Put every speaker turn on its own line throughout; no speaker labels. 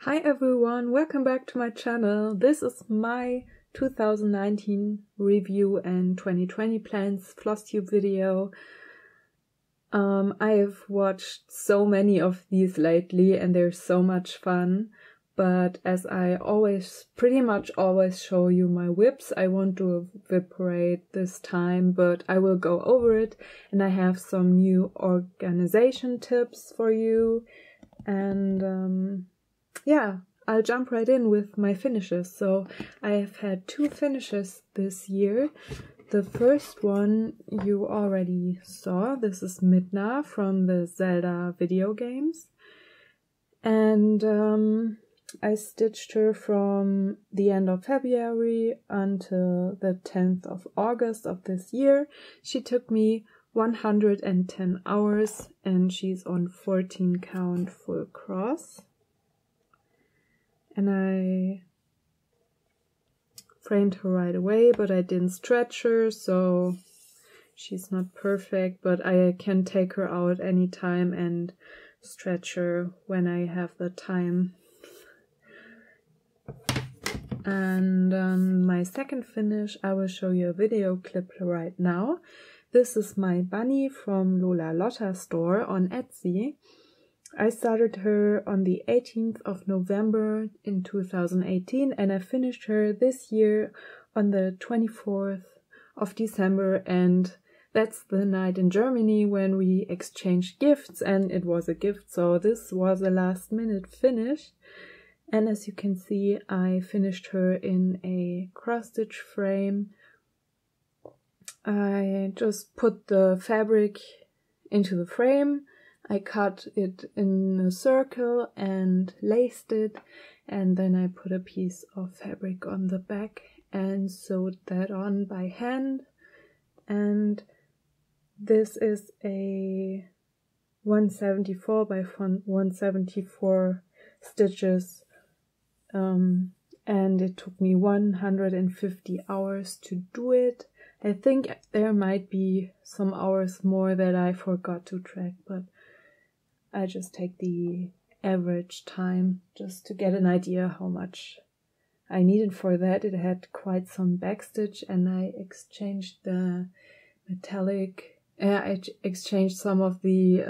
Hi everyone, welcome back to my channel. This is my 2019 review and 2020 plans FlossTube video. I have watched so many of these lately and they're so much fun. But as I pretty much always show you my whips, I won't do a whip parade this time, but I will go over it. And I have some new organization tips for you. And yeah, I'll jump right in with my finishes. So I have had two finishes this year. The first one you already saw. This is Midna from the Zelda video games. And I stitched her from the end of February until the 10th of August of this year. She took me 110 hours and she's on 14 count full cross. And I framed her right away, but I didn't stretch her, so she's not perfect, but I can take her out anytime and stretch her when I have the time. And my second finish, I will show you a video clip right now. This is my bunny from Lola Lotta store on Etsy. I started her on the 18th of November in 2018 and I finished her this year on the 24th of December, and that's the night in Germany when we exchanged gifts, and it was a gift, so this was a last minute finish. And as you can see, I finished her in a cross-stitch frame. I just put the fabric into the frame. I cut it in a circle and laced it, and then I put a piece of fabric on the back and sewed that on by hand. And this is a 174 by 174 stitches, and it took me 150 hours to do it. I think there might be some hours more that I forgot to track, but I just take the average time just to get an idea how much I needed for that. It had quite some backstitch, and I exchanged the metallic, I exchanged some of the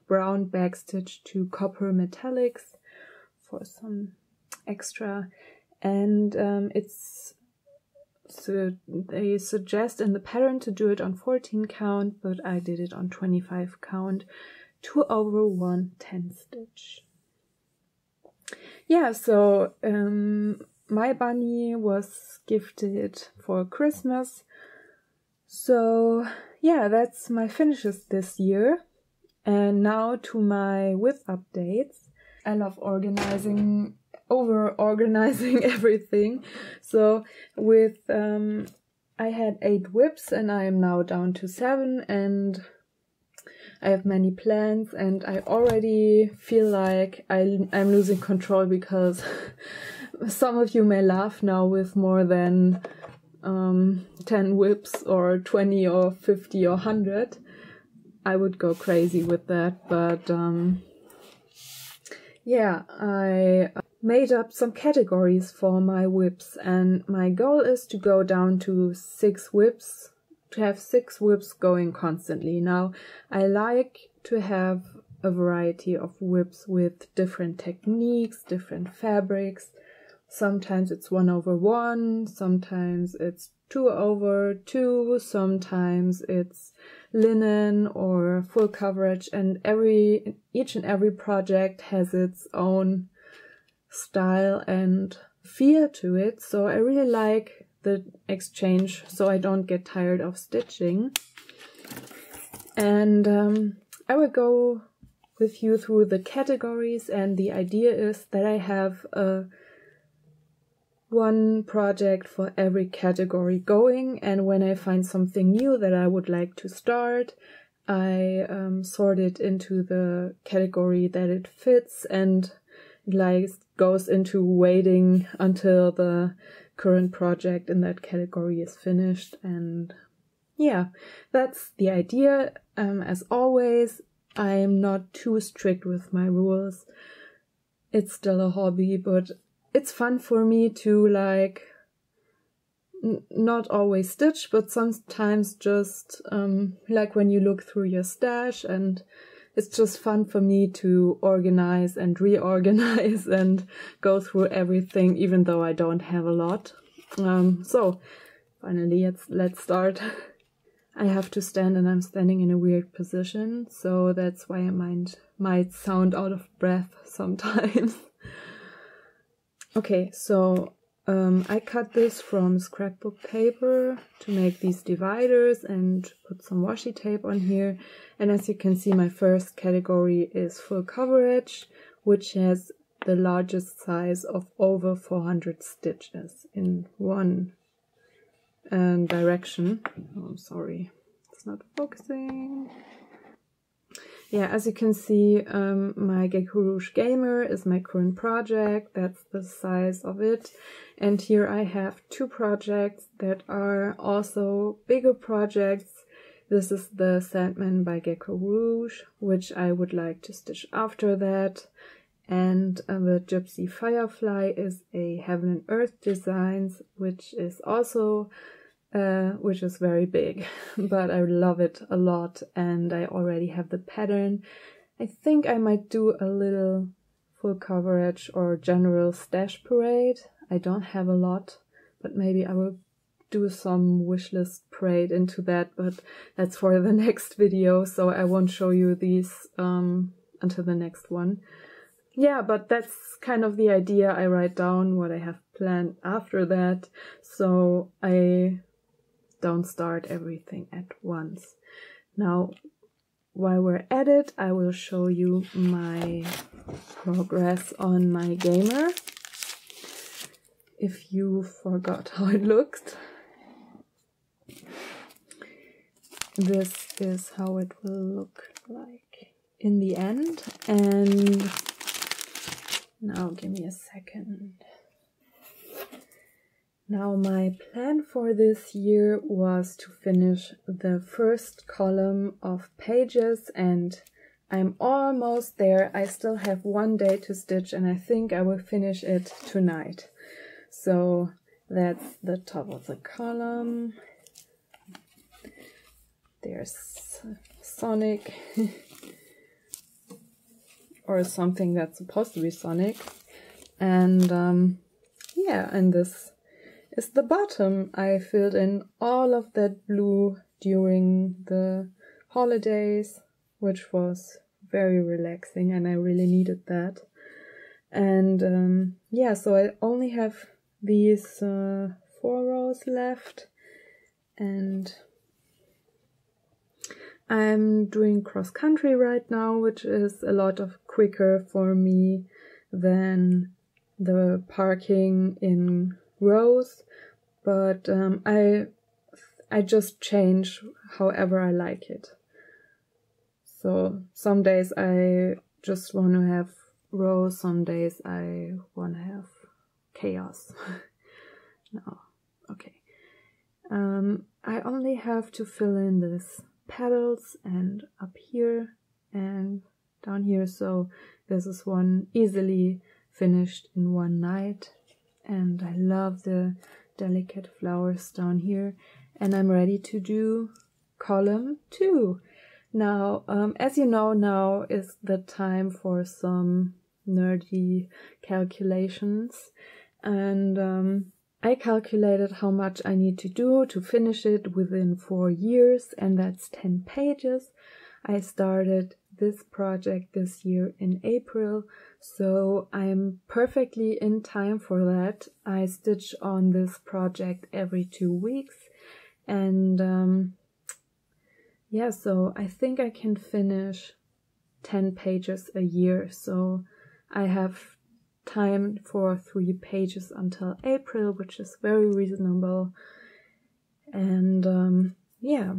brown backstitch to copper metallics for some extra. And so they suggest in the pattern to do it on 14 count, but I did it on 25 count. 2 over 1 10 stitch. Yeah, so my bunny was gifted for Christmas. So yeah, that's my finishes this year. And now to my whip updates. I love over-organizing everything. So with I had 8 whips and I am now down to 7, and I have many plans, and I already feel like I'm losing control because some of you may laugh now with more than 10 whips or 20 or 50 or 100. I would go crazy with that, but yeah, I made up some categories for my whips, and my goal is to go down to 6 whips. To have 6 whips going constantly. Now, I like to have a variety of whips with different techniques, different fabrics. Sometimes it's 1 over 1, sometimes it's 2 over 2, sometimes it's linen or full coverage, and each and every project has its own style and feel to it. So I really like the exchange, so I don't get tired of stitching. And I will go with you through the categories, and the idea is that I have one project for every category going, and when I find something new that I would like to start, I sort it into the category that it fits, and it goes into waiting until the current project in that category is finished. And yeah, that's the idea. As always, I'm not too strict with my rules. it's still a hobby, but it's fun for me to like not always stitch, but sometimes just like when you look through your stash, and it's just fun for me to organize and reorganize and go through everything, even though I don't have a lot. So finally, let's start. I have to stand, and I'm standing in a weird position, so that's why I might sound out of breath sometimes. Okay, so I cut this from scrapbook paper to make these dividers and put some washi tape on here. And as you can see, my first category is full coverage, which has the largest size of over 400 stitches in one direction. Oh, I'm sorry, it's not focusing. Yeah, as you can see, my Gecko Rouge Gamer is my current project. That's the size of it. And here I have two projects that are also bigger projects. This is the Sandman by Gecko Rouge, which I would like to stitch after that. And the Gypsy Firefly is a Heaven and Earth Designs, which is also which is very big, but I love it a lot, and I already have the pattern. I think I might do a little full coverage or general stash parade. I don't have a lot, but maybe I will do some wishlist parade into that, but that's for the next video, so I won't show you these until the next one. Yeah, but that's kind of the idea. I write down what I have planned after that, so I don't start everything at once. Now, while we're at it, I will show you my progress on my Gamer. If you forgot how it looked, this is how it will look like in the end. And now give me a second. Now, my plan for this year was to finish the first column of pages, and I'm almost there. I still have one day to stitch, and I think I will finish it tonight. So that's the top of the column. There's Sonic, or something that's supposed to be Sonic. And yeah, and this is the bottom. I filled in all of that blue during the holidays, which was very relaxing, and I really needed that. And yeah, so I only have these 4 rows left, and I'm doing cross country right now, which is a lot quicker for me than the parking in rows, but I just change however I like it. So some days I just want to have rows, some days I want to have chaos. No, okay. I only have to fill in this petals and up here and down here, so this is one easily finished in one night. And I love the delicate flowers down here. And I'm ready to do column 2. Now, as you know, now is the time for some nerdy calculations. And I calculated how much I need to do to finish it within 4 years, and that's 10 pages. I started this project this year in April, so I'm perfectly in time for that. I stitch on this project every 2 weeks, and yeah, so I think I can finish 10 pages a year, so I have time for 3 pages until April, which is very reasonable. And yeah,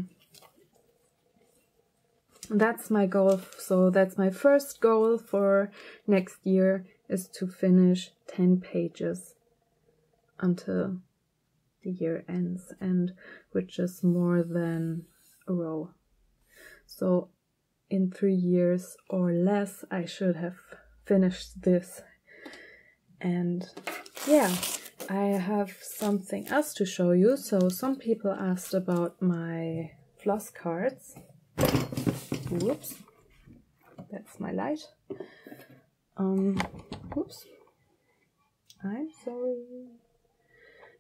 that's my goal. So that's my first goal for next year, is to finish 10 pages until the year ends, and which is more than a row. So in 3 years or less I should have finished this And yeah, I have something else to show you. So some people asked about my floss cards. Whoops, that's my light. Whoops, I'm sorry.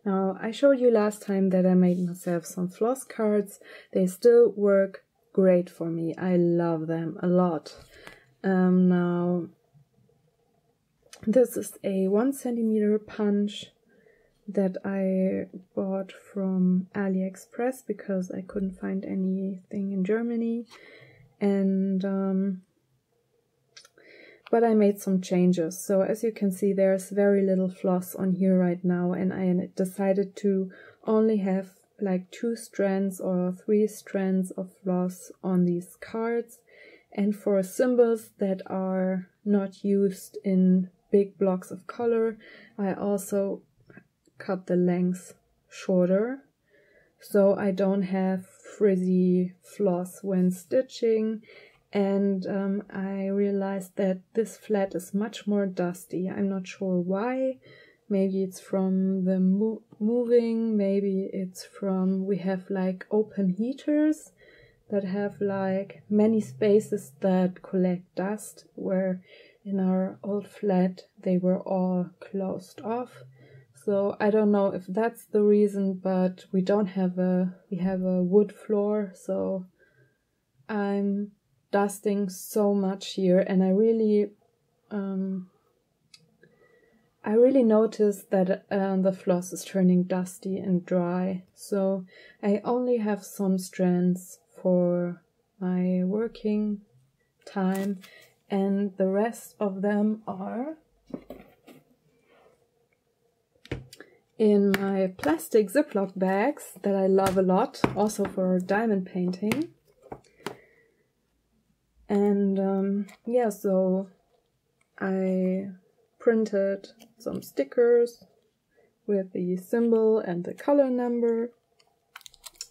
Now, I showed you last time that I made myself some floss cards. They still work great for me. I love them a lot. Now, this is a 1 centimeter punch that I bought from AliExpress because I couldn't find anything in Germany. And but I made some changes. So as you can see, there's very little floss on here right now, and I decided to only have like 2 strands or 3 strands of floss on these cards. And for symbols that are not used in big blocks of color, I also cut the length shorter, so I don't have frizzy floss when stitching. And I realized that this flat is much more dusty. I'm not sure why. Maybe it's from the moving, maybe it's from, we have like open heaters that have like many spaces that collect dust, where in our old flat they were all closed off. So I don't know if that's the reason, but we have a wood floor, so I'm dusting so much here, and I really noticed that the floss is turning dusty and dry. So I only have some strands for my working time, and the rest of them are in my plastic Ziploc bags that I love a lot, also for diamond painting. And yeah, so I printed some stickers with the symbol and the color number,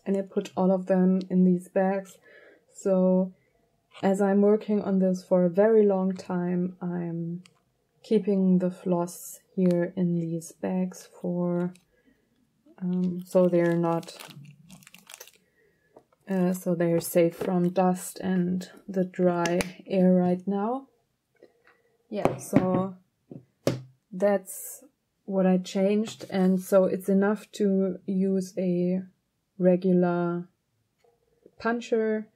and I put all of them in these bags. So as I'm working on this for a very long time, I'm keeping the floss here in these bags for so they're not so they're safe from dust and the dry air right now. Yeah, so that's what I changed, and so it's enough to use a regular puncher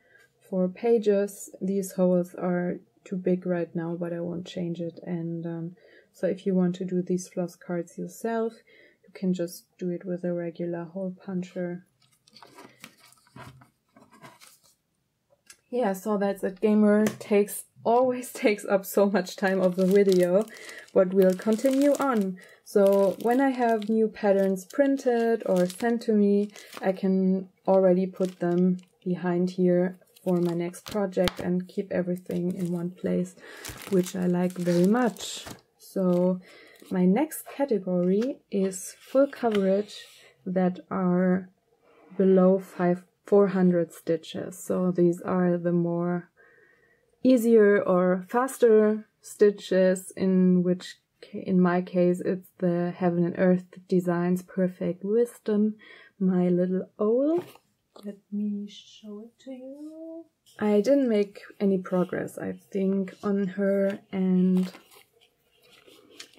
for pages. These holes are too big right now, but I won't change it. And so if you want to do these floss cards yourself, you can just do it with a regular hole puncher. Yeah, so that's it. Gamer always takes up so much time of the video, but we'll continue on. So when I have new patterns printed or sent to me, I can already put them behind here for my next project and keep everything in one place, which I like very much. So my next category is full coverage that are below 400 stitches. So these are the more easier or faster stitches, in which in my case it's the Heaven and Earth Designs Perfect Wisdom, my little owl. Let me show it to you. I didn't make any progress, I think, on her, and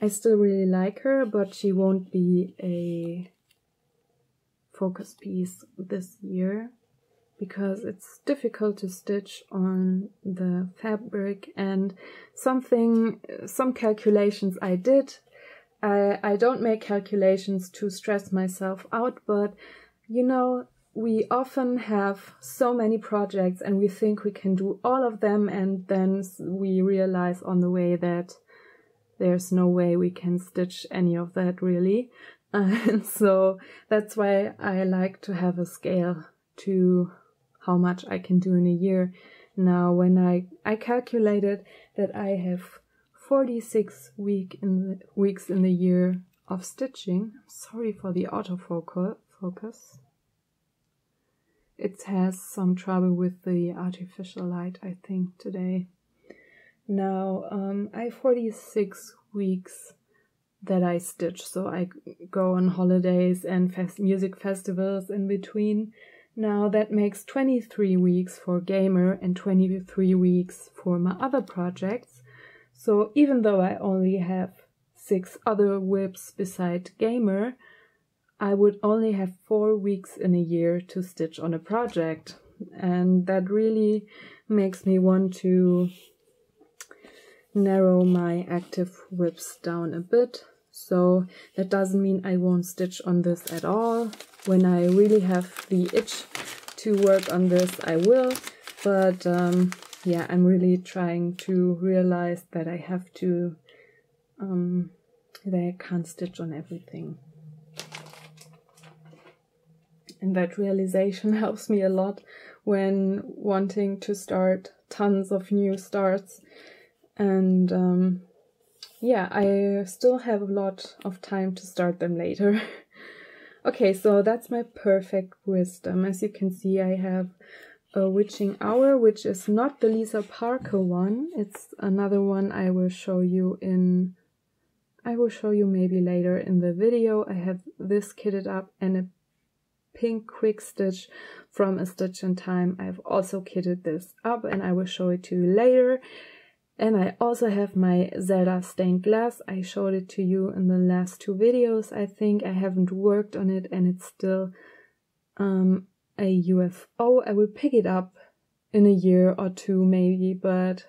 I still really like her, but she won't be a focus piece this year because it's difficult to stitch on the fabric, and some calculations I did. I don't make calculations to stress myself out, but you know, we often have so many projects and we think we can do all of them, and then we realize on the way that there's no way we can stitch any of that really. And so that's why I like to have a scale to how much I can do in a year. Now, when I calculated that I have 46 weeks in the year of stitching. Sorry for the autofocus. It has some trouble with the artificial light, I think, today. Now, I have 46 weeks that I stitch. So I go on holidays and music festivals in between. Now that makes 23 weeks for Gamer and 23 weeks for my other projects. So even though I only have 6 other WIPs beside Gamer, I would only have 4 weeks in a year to stitch on a project. And that really makes me want to narrow my active WIPs down a bit. So that doesn't mean I won't stitch on this at all. When I really have the itch to work on this, I will. But yeah, I'm really trying to realize that I have to, that I can't stitch on everything. And that realization helps me a lot when wanting to start tons of new starts. And yeah, I still have a lot of time to start them later. Okay, so that's my perfect wisdom. As you can see, I have a witching hour, which is not the Lisa Parker one. It's another one I will show you maybe later in the video. I have this kitted up, and a pink quick stitch from A Stitch in Time. I've also kitted this up, and I will show it to you later. And I also have my Zelda stained glass. I showed it to you in the last 2 videos. I think I haven't worked on it, and it's still a UFO. I will pick it up in a year or 2 maybe, but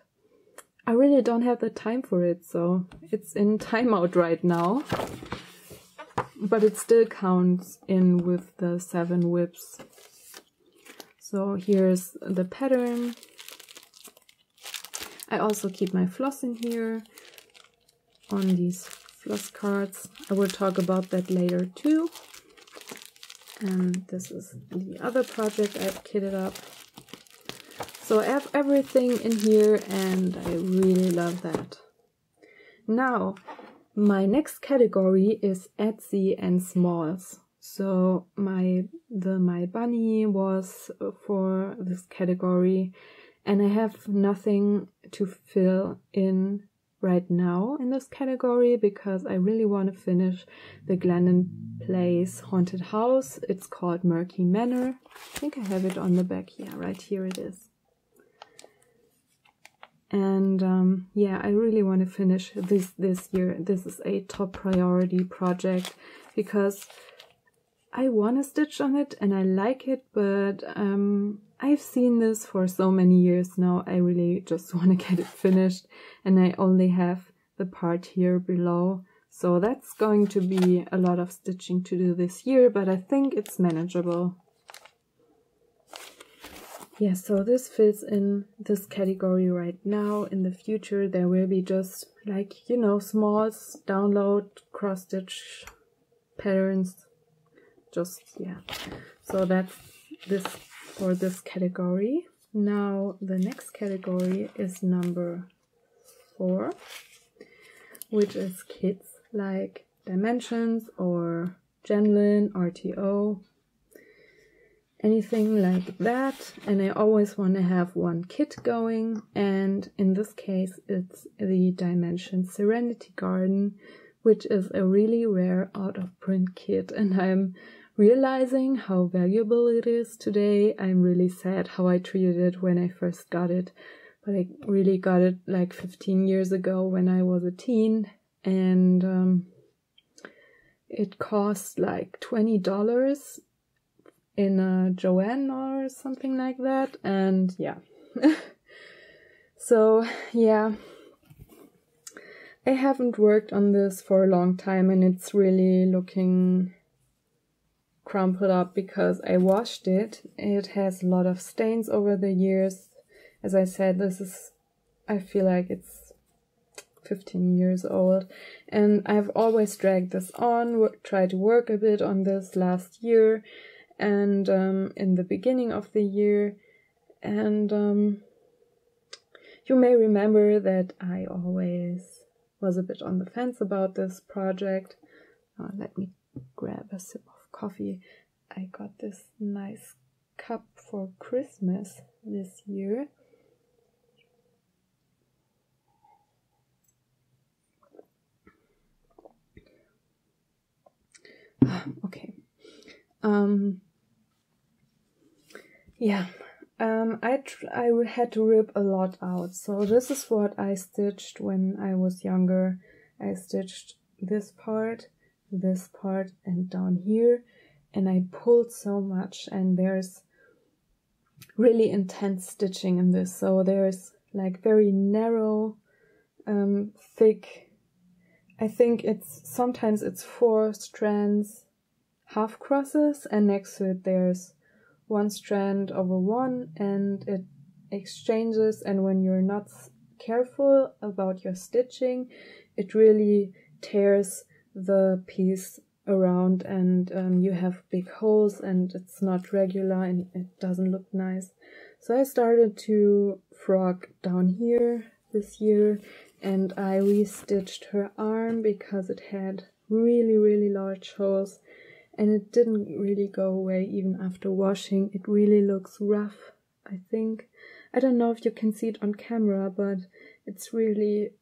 I really don't have the time for it, so it's in timeout right now. But it still counts in with the 7 WIPs. So here's the pattern. I also keep my floss in here on these floss cards. I will talk about that later too. And this is the other project I've kitted up. So I have everything in here, and I really love that. Now, my next category is Etsy and smalls. So my bunny was for this category, and I have nothing to fill in right now in this category because I really want to finish the Glendon Place haunted house. It's called Murky Manor. I think I have it on the back. Yeah, right here it is. And yeah, I really want to finish this year. This is a top priority project because I want to stitch on it and I like it, but I've seen this for so many years now. I really just want to get it finished, and I only have the part here below. So that's going to be a lot of stitching to do this year, but I think it's manageable. Yeah, so this fits in this category right now. In the future, there will be just like, you know, smalls, download, cross stitch patterns. Just, yeah. So that's this for this category. Now, the next category is number 4, which is kits like Dimensions or Genlin, RTO. Anything like that, and I always want to have one kit going, and in this case it's the Dimensions Serenity Garden, which is a really rare out of print kit, and I'm realizing how valuable it is today. I'm really sad how I treated it when I first got it, but I really got it like 15 years ago when I was a teen, and it cost like $20 in a Joann or something like that, and yeah. So yeah, I haven't worked on this for a long time, and it's really looking crumpled up because I washed it. It has a lot of stains over the years. As I said, I feel like it's 15 years old, and I've always dragged this on, tried to work a bit on this last year, and in the beginning of the year, and you may remember that I always was a bit on the fence about this project. Let me grab a sip of coffee. I got this nice cup for Christmas this year. Okay. Yeah. I had to rip a lot out. So this is what I stitched when I was younger. I stitched this part, and down here, and I pulled so much, and there's really intense stitching in this. So there's like very narrow, thick, I think sometimes it's 4 strands, half crosses, and next to it there's 1 strand over 1, and it exchanges, and when you're not careful about your stitching, it really tears the piece around, and you have big holes, and it's not regular, and it doesn't look nice. So I started to frog down here this year, and I restitched her arm because it had really large holes, and it didn't really go away even after washing. It really looks rough, I think. I don't know if you can see it on camera, but it's really...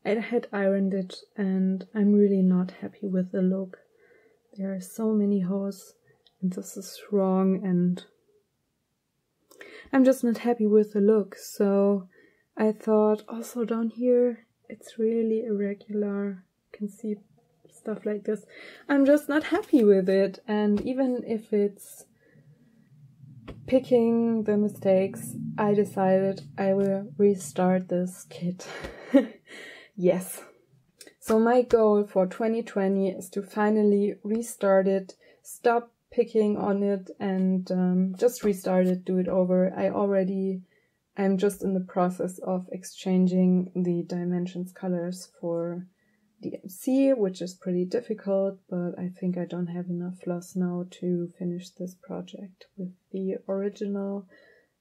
I had ironed it, and I'm really not happy with the look. There are so many holes, and this is wrong, and I'm just not happy with the look. So I thought also down here, it's really irregular. You can see stuff like this. I'm just not happy with it, and even if it's picking the mistakes, I decided I will restart this kit. Yes. So my goal for 2020 is to finally restart it, stop picking on it, and just restart it, do it over. I'm just in the process of exchanging the dimensions colors for DMC, which is pretty difficult, but I think I don't have enough floss now to finish this project with the original.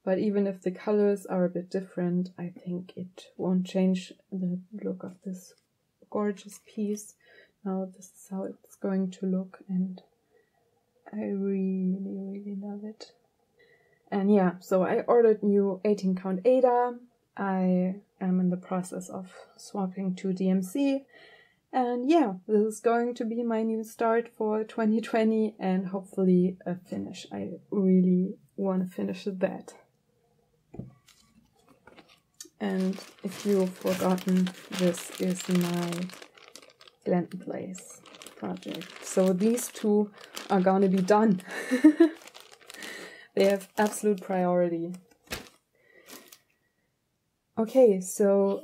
But even if the colors are a bit different, I think it won't change the look of this gorgeous piece. Now this is how it's going to look, and I really love it. And yeah, so I ordered new 18 count Aida. I am in the process of swapping to DMC. And yeah, this is going to be my new start for 2020, and hopefully a finish. I really want to finish that. And if you've forgotten, this is my Glenten Place project. So these two are gonna be done. They have absolute priority. Okay, so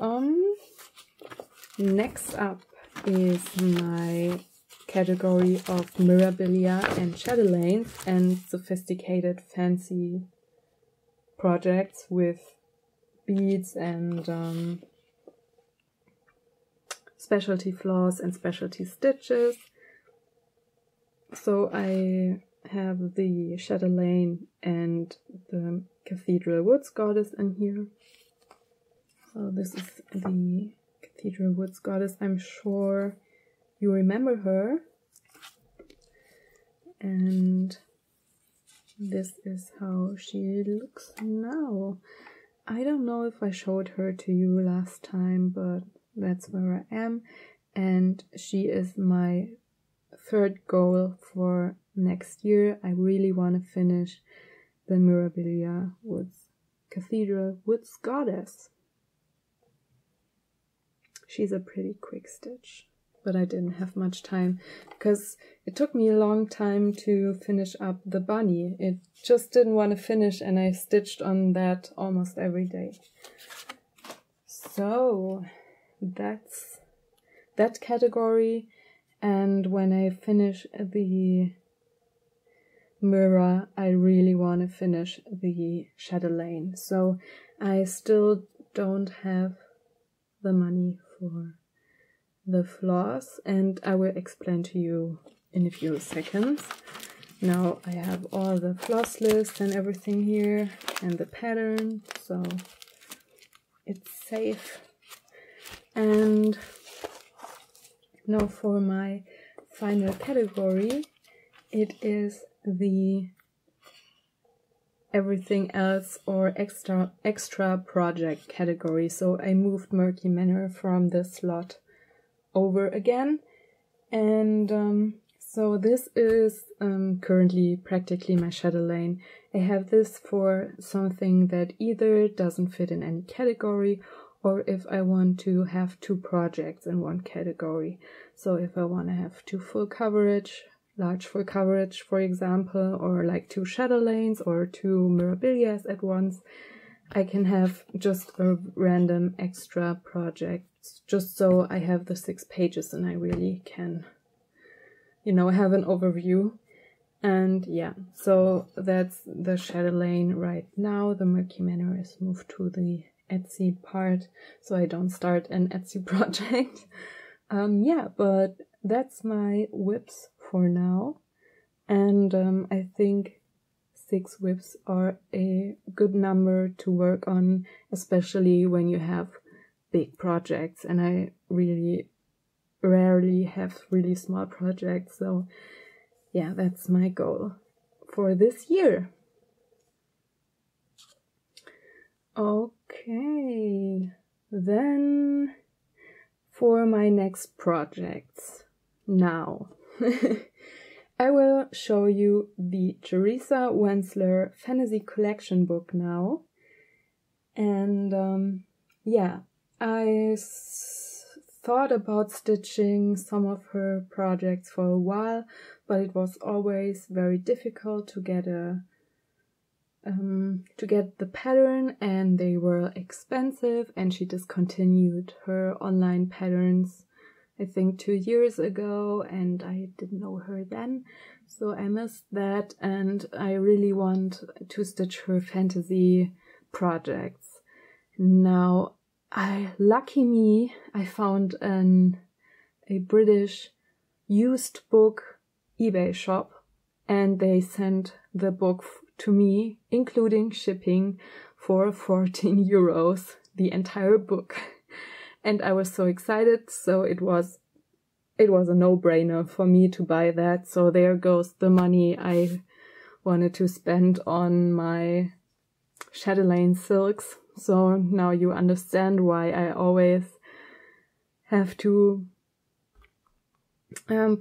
next up is my category of Mirabilia and Chatelaine and sophisticated fancy projects with beads and specialty floss and specialty stitches. So I have the Chatelaine and the Cathedral Woods Goddess in here. So this is the Cathedral Woods Goddess. I'm sure you remember her. And this is how she looks now. I don't know if I showed her to you last time, but that's where I am. And she is my third goal for next year. I really want to finish the Mirabilia Cathedral Woods Goddess. She's a pretty quick stitch, but I didn't have much time because it took me a long time to finish up the bunny. It just didn't want to finish, and I stitched on that almost every day. So that's that category. And when I finish the Mira, I really want to finish the Chatelaine. So I still don't have the money for the floss, and I will explain to you in a few seconds. Now I have all the floss lists and everything here, and the pattern, so it's safe. And now for my final category, it is the everything else or extra project category. So I moved Murky Manor from this slot over again, And so this is currently practically my Shadowlane. I have this for something that either doesn't fit in any category, or if I want to have 2 projects in one category. So if I want to have 2 full coverage, large full coverage, for example, or like 2 Shadowlanes or 2 Mirabilias at once, I can have just a random extra project, just so I have the 6 pages and I really can, you know, have an overview. And yeah, so that's the Shadowlane right now. The Murky Manor is moved to the Etsy part, so I don't start an Etsy project. Yeah, but that's my whips for now. And I think 6 whips are a good number to work on, especially when you have big projects. And I really rarely have really small projects, so yeah, that's my goal for this year. Okay, then for my next projects. Now, I will show you the Teresa Wensler Fantasy Collection book now. And yeah, I thought about stitching some of her projects for a while, but it was always very difficult to get the pattern, and they were expensive, and she discontinued her online patterns I think 2 years ago, and I didn't know her then, so I missed that, and I really want to stitch her fantasy projects. Now, lucky me, I found a British used book eBay shop, and they sent the book to me, including shipping, for 14 euros, the entire book. And I was so excited, so it was a no-brainer for me to buy that. So there goes the money I wanted to spend on my Shadowlane silks. So now you understand why I always have to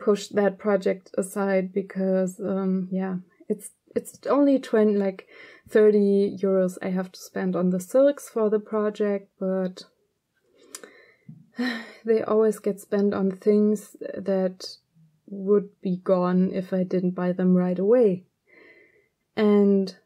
push that project aside, because yeah, it's only 30 euros I have to spend on the silks for the project, but they always get spent on things that would be gone if I didn't buy them right away. And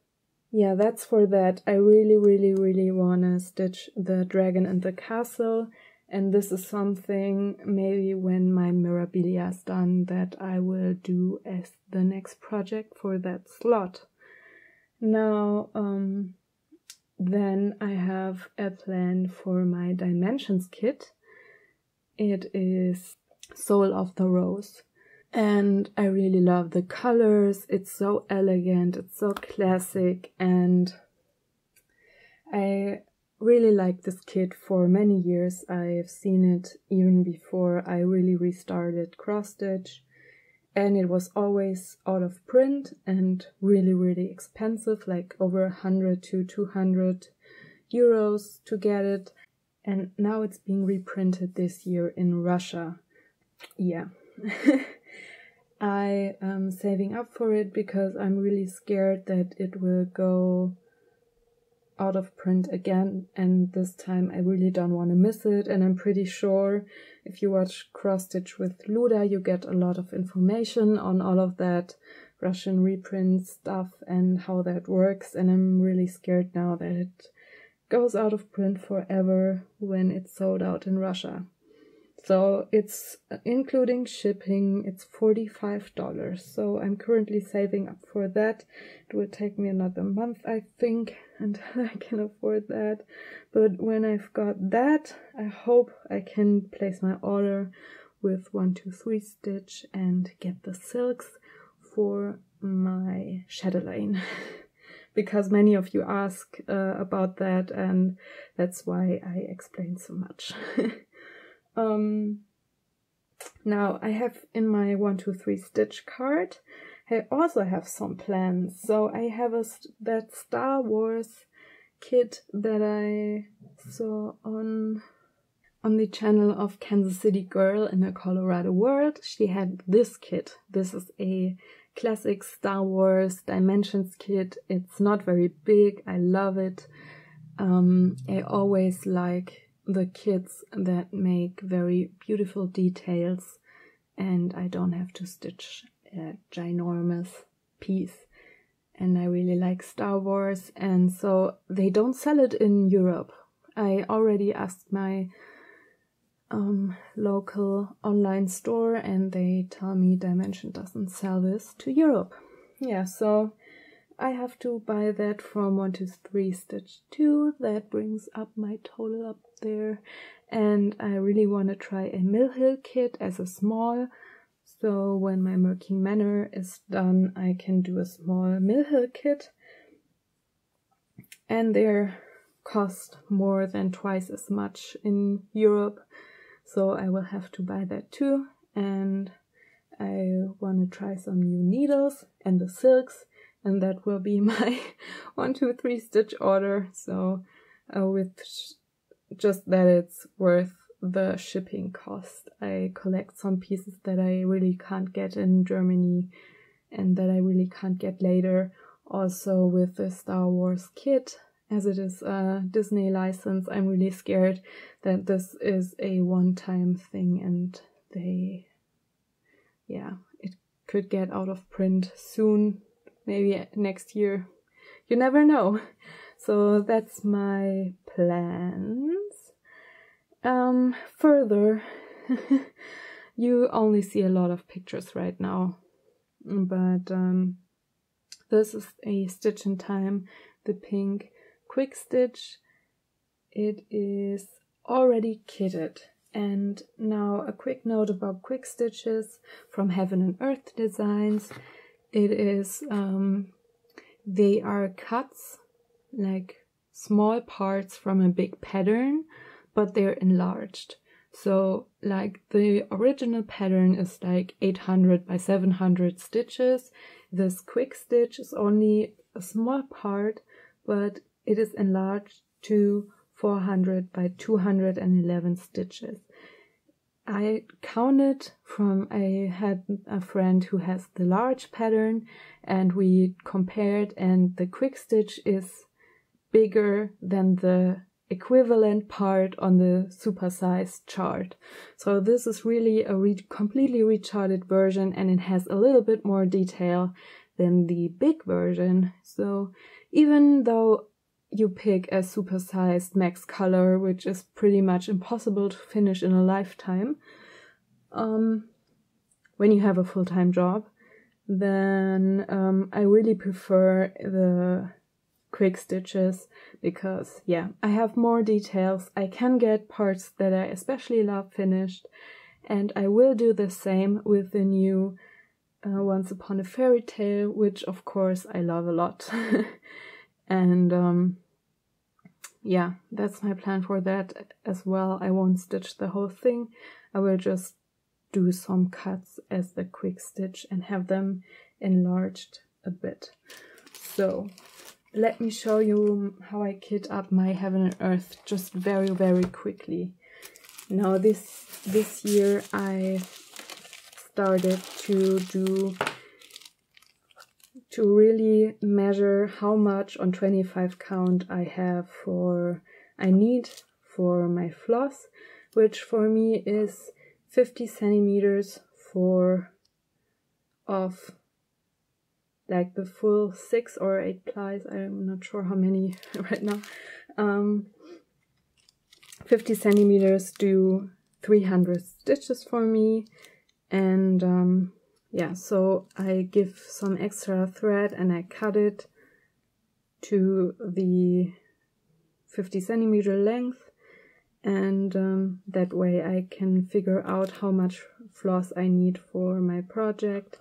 yeah, that's for that. I really, really, really want to stitch the Dragon and the Castle, and this is something maybe when my Mirabilia is done that I will do as the next project for that slot. Now, then I have a plan for my Dimensions kit. It is Soul of the Rose, and I really love the colors. It's so elegant, it's so classic, and I really like this kit for many years. I've seen it even before I really restarted cross stitch, and it was always out of print and really, really expensive, like over 100 to 200 euros to get it. And now it's being reprinted this year in Russia. Yeah. I am saving up for it because I'm really scared that it will go out of print again, and this time I really don't want to miss it. And I'm pretty sure if you watch Cross Stitch with Luda, you get a lot of information on all of that Russian reprint stuff and how that works, and I'm really scared now that it goes out of print forever when it's sold out in Russia. So it's, including shipping, it's $45. So I'm currently saving up for that. It will take me another month, I think, until I can afford that. But when I've got that, I hope I can place my order with 123 Stitch and get the silks for my Shadowlane. Because many of you ask about that, and that's why I explain so much. Now I have in my 123 Stitch card, I also have some plans. So I have that Star Wars kit that I saw on on the channel of Kansas City Girl in a Colorado World. She had this kit. This is a classic Star Wars Dimensions kit. It's not very big. I love it. I always like the kits that make very beautiful details and I don't have to stitch a ginormous piece. And I really like Star Wars, and so they don't sell it in Europe. I already asked my local online store and they tell me Dimension doesn't sell this to Europe. Yeah, so I have to buy that from 123 Stitch 2. That brings up my total up there. And I really want to try a Mill Hill kit as a small. So when my Murky Manor is done, I can do a small Mill Hill kit. And they cost more than twice as much in Europe. So I will have to buy that too. And I want to try some new needles and the silks. And that will be my 123 Stitch order. So with just that it's worth the shipping cost. I collect some pieces that I really can't get in Germany and that I really can't get later. Also with the Star Wars kit, as it is a Disney license, I'm really scared that this is a one-time thing and it could get out of print soon, maybe next year. You never know. So that's my plans. Further, you only see a lot of pictures right now, but this is a Stitch in Time, the pink quick stitch. It is already kitted. And now a quick note about quick stitches from Heaven and Earth Designs. It is they are cuts, like small parts from a big pattern, but they're enlarged. So like the original pattern is like 800 by 700 stitches. This quick stitch is only a small part, but it is enlarged to 400 by 211 stitches. I counted I had a friend who has the large pattern and we compared, and the quick stitch is bigger than the equivalent part on the supersized chart. So this is really a completely recharted version, and it has a little bit more detail than the big version. So even though you pick a supersized max color, which is pretty much impossible to finish in a lifetime, when you have a full-time job, then I really prefer the quick stitches because, yeah, I have more details. I can get parts that I especially love finished, and I will do the same with the new Once Upon a Fairy Tale, which of course I love a lot. And yeah, that's my plan for that as well. I won't stitch the whole thing. I will just do some cuts as the quick stitch and have them enlarged a bit. So let me show you how I kit up my Heaven and Earth just very, very quickly. Now this year I started to really measure how much on 25 count I need for my floss, which for me is 50 centimeters of like the full 6 or 8 plies. I'm not sure how many right now. 50 centimeters do 300 stitches for me, and yeah, so I give some extra thread and I cut it to the 50 centimeter length, and that way I can figure out how much floss I need for my project.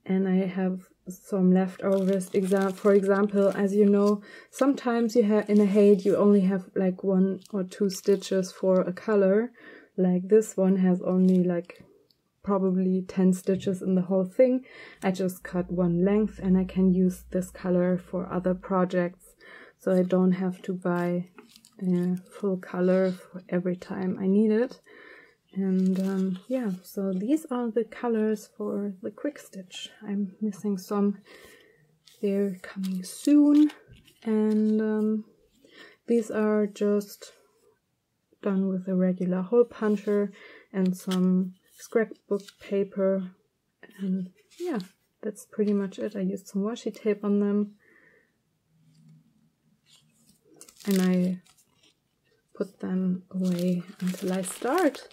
And I have some leftovers. For example, as you know, sometimes you have in a height you only have like 1 or 2 stitches for a color. Like this one has only like probably 10 stitches in the whole thing. I just cut one length and I can use this color for other projects, so I don't have to buy full color for every time I need it. And yeah, so these are the colors for the quick stitch. I'm missing some, they're coming soon, and these are just done with a regular hole puncher and some scrapbook paper, and yeah, that's pretty much it. I used some washi tape on them, and I put them away until I start.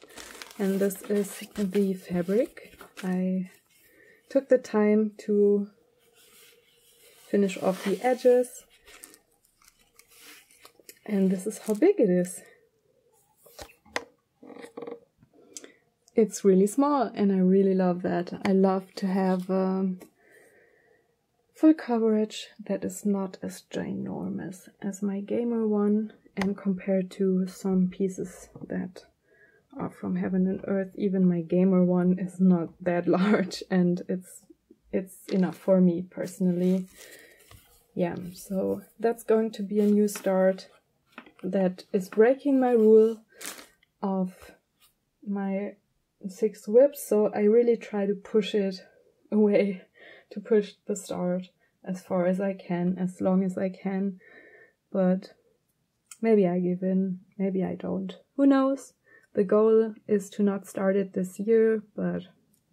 And this is the fabric. I took the time to finish off the edges, and this is how big it is. It's really small, and I really love that. I love to have full coverage that is not as ginormous as my gamer one, and compared to some pieces that are from Heaven and Earth, even my gamer one is not that large, and it's enough for me personally. Yeah, so that's going to be a new start that is breaking my rule of my 6 whips, so I really try to push it away, to push the start as far as I can, as long as I can. But maybe I give in, maybe I don't. Who knows? The goal is to not start it this year, but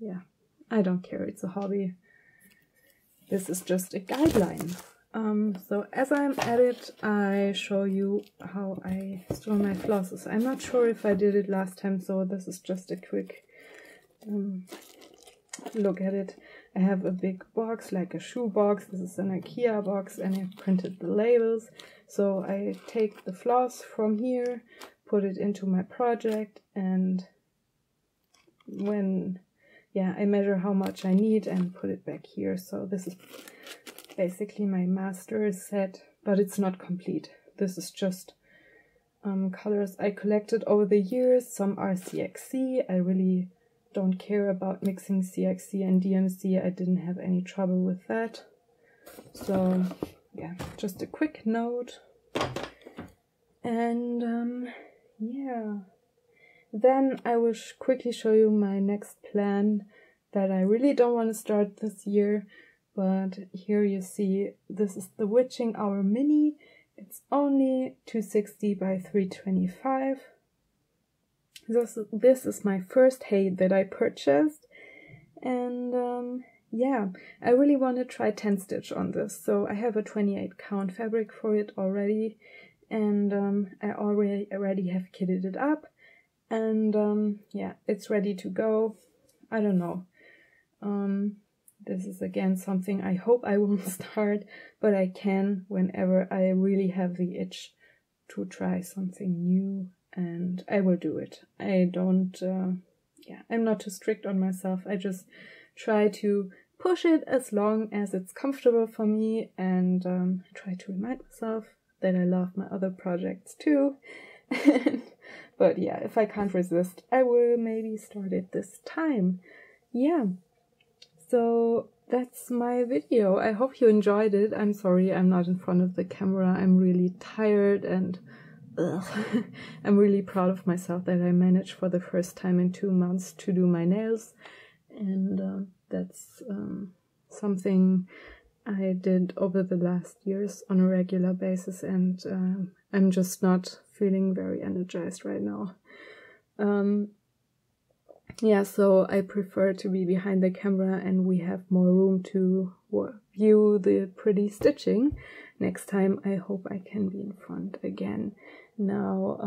yeah, I don't care, it's a hobby. This is just a guideline. So as I'm at it, I show you how I store my flosses. I'm not sure if I did it last time, so this is just a quick look at it. I have a big box, like a shoe box. This is an IKEA box, and I printed the labels. So I take the floss from here, put it into my project, and when, yeah, I measure how much I need and put it back here. So this is basically my master set, but it's not complete. This is just colors I collected over the years. Some are CXC. I really don't care about mixing CXC and DMC. I didn't have any trouble with that. So yeah, just a quick note. And yeah, then I will quickly show you my next plan that I really don't want to start this year. But here you see, this is the Witching Hour Mini. It's only 260 by 325. This is my first hay that I purchased. And yeah, I really want to try 10 stitch on this. So I have a 28 count fabric for it already. And I already have kitted it up. And yeah, it's ready to go. I don't know. This is again something I hope I won't start, but I can whenever I really have the itch to try something new, and I will do it. I don't, yeah, I'm not too strict on myself. I just try to push it as long as it's comfortable for me, and I try to remind myself that I love my other projects too. But yeah, if I can't resist, I will maybe start it this time. Yeah. So that's my video. I hope you enjoyed it. I'm sorry I'm not in front of the camera. I'm really tired, and I'm really proud of myself that I managed for the first time in 2 months to do my nails. And that's something I did over the last years on a regular basis, and I'm just not feeling very energized right now. Yeah, so I prefer to be behind the camera, and we have more room to view the pretty stitching. Next time I hope I can be in front again. Now,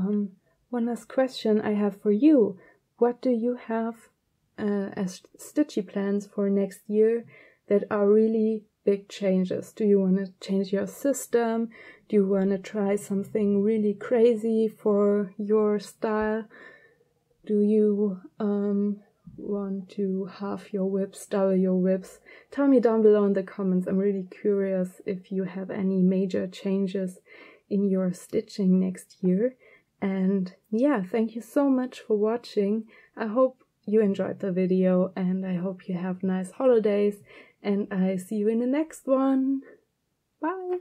one last question I have for you. What do you have as stitchy plans for next year that are really big changes? Do you want to change your system? Do you want to try something really crazy for your style? Do you want to half your whips, double your whips? Tell me down below in the comments. I'm really curious if you have any major changes in your stitching next year. And yeah, thank you so much for watching. I hope you enjoyed the video, and I hope you have nice holidays, and I see you in the next one. Bye!